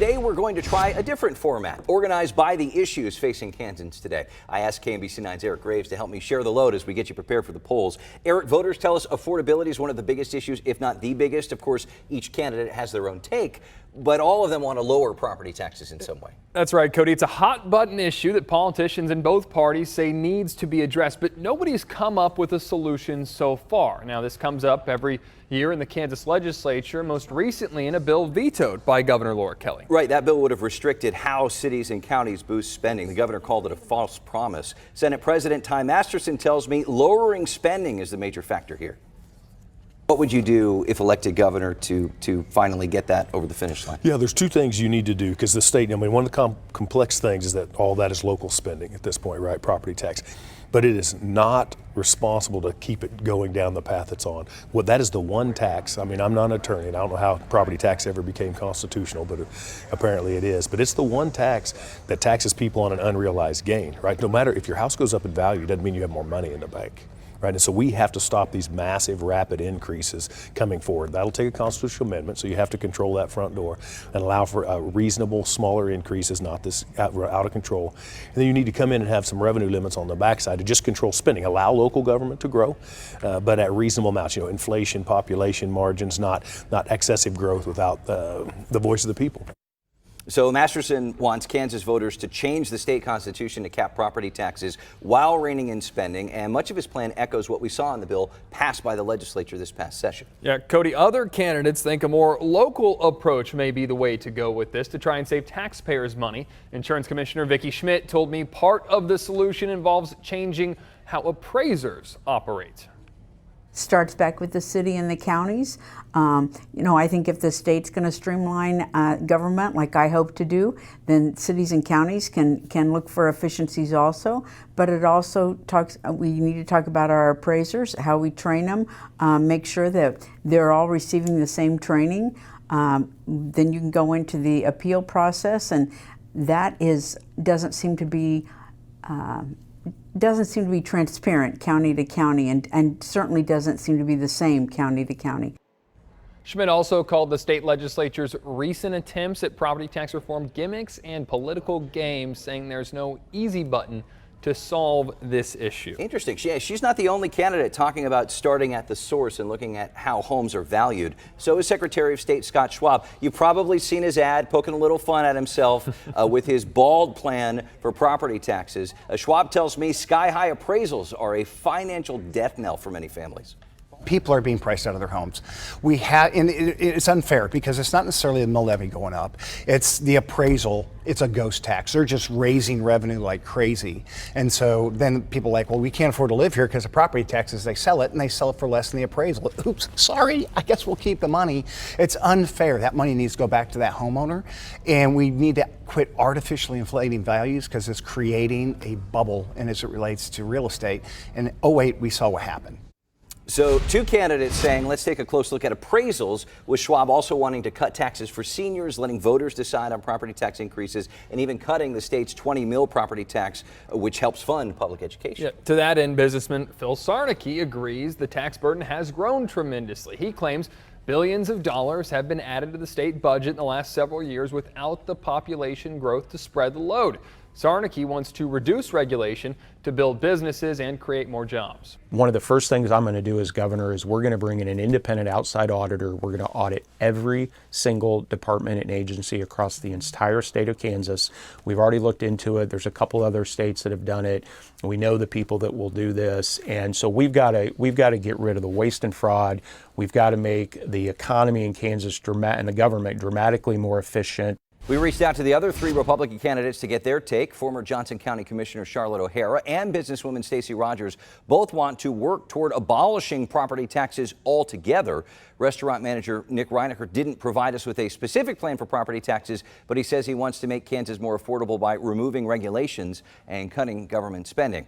Today, we're going to try a different format, organized by the issues facing Kansans today. I asked KMBC9's Eric Graves to help me share the load as we get you prepared for the polls. Eric, voters tell us affordability is one of the biggest issues, if not the biggest. Of course, each candidate has their own take, but all of them want to lower property taxes in some way. That's right, Cody. It's a hot button issue that politicians in both parties say needs to be addressed, but nobody's come up with a solution so far. Now, this comes up every year in the Kansas legislature, most recently in a bill vetoed by Governor Laura Kelly. Right, that bill would have restricted how cities and counties boost spending. The governor called it a false promise. Senate President Ty Masterson tells me lowering spending is the major factor here. What would you do if elected governor to finally get that over the finish line? Yeah, there's two things you need to do because the state, I mean, one of the complex things is that all that is local spending at this point, right? Property tax. But it is not responsible to keep it going down the path it's on. Well, that is the one tax. I mean, I'm not an attorney, and I don't know how property tax ever became constitutional, but apparently it is. But it's the one tax that taxes people on an unrealized gain, right? No matter if your house goes up in value, doesn't mean you have more money in the bank. Right, and so we have to stop these massive, rapid increases coming forward. That'll take a constitutional amendment, so you have to control that front door and allow for reasonable, smaller increases, not this out of control. And then you need to come in and have some revenue limits on the backside to just control spending. Allow local government to grow, but at reasonable amounts. You know, inflation, population margins, not excessive growth without the voice of the people. So Masterson wants Kansas voters to change the state constitution to cap property taxes while reining in spending, and much of his plan echoes what we saw in the bill passed by the legislature this past session. Yeah, Cody, other candidates think a more local approach may be the way to go with this to try and save taxpayers money. Insurance Commissioner Vicki Schmidt told me part of the solution involves changing how appraisers operate. Starts back with the city and the counties. I think if the state's going to streamline government like I hope to do, then cities and counties can look for efficiencies also. But it also we need to talk about our appraisers, how we train them, make sure that they're all receiving the same training. Then you can go into the appeal process, and that doesn't seem to be transparent county to county, and certainly doesn't seem to be the same county to county. Schmidt also called the state legislature's recent attempts at property tax reform gimmicks and political games, saying there's no easy button to solve this issue. Interesting. Yeah, she's not the only candidate talking about starting at the source and looking at how homes are valued. So is Secretary of State Scott Schwab. You've probably seen his ad poking a little fun at himself with his bald plan for property taxes. Schwab tells me sky-high appraisals are a financial death knell for many families. People are being priced out of their homes. And it's unfair because it's not necessarily the mill levy going up. It's the appraisal. It's a ghost tax. They're just raising revenue like crazy. And so then people are like, well, we can't afford to live here because of property taxes. They sell it, and they sell it for less than the appraisal. Oops, sorry, I guess we'll keep the money. It's unfair. That money needs to go back to that homeowner. And we need to quit artificially inflating values because it's creating a bubble and as it relates to real estate. And oh wait, we saw what happened. So two candidates saying, let's take a close look at appraisals, with Schwab also wanting to cut taxes for seniors, letting voters decide on property tax increases, and even cutting the state's 20 mil property tax, which helps fund public education. Yeah, to that end, businessman Phil Sarnicki agrees the tax burden has grown tremendously. He claims billions of dollars have been added to the state budget in the last several years without the population growth to spread the load. Sarnicki wants to reduce regulation to build businesses and create more jobs. One of the first things I'm going to do as governor is we're going to bring in an independent outside auditor. We're going to audit every single department and agency across the entire state of Kansas. We've already looked into it. There's a couple other states that have done it. We know the people that will do this. And so we've got to get rid of the waste and fraud. We've got to make the economy in Kansas and the government dramatically more efficient. We reached out to the other three Republican candidates to get their take. Former Johnson County Commissioner Charlotte O'Hara and businesswoman Stacey Rogers both want to work toward abolishing property taxes altogether. Restaurant manager Nick Reinecker didn't provide us with a specific plan for property taxes, but he says he wants to make Kansas more affordable by removing regulations and cutting government spending.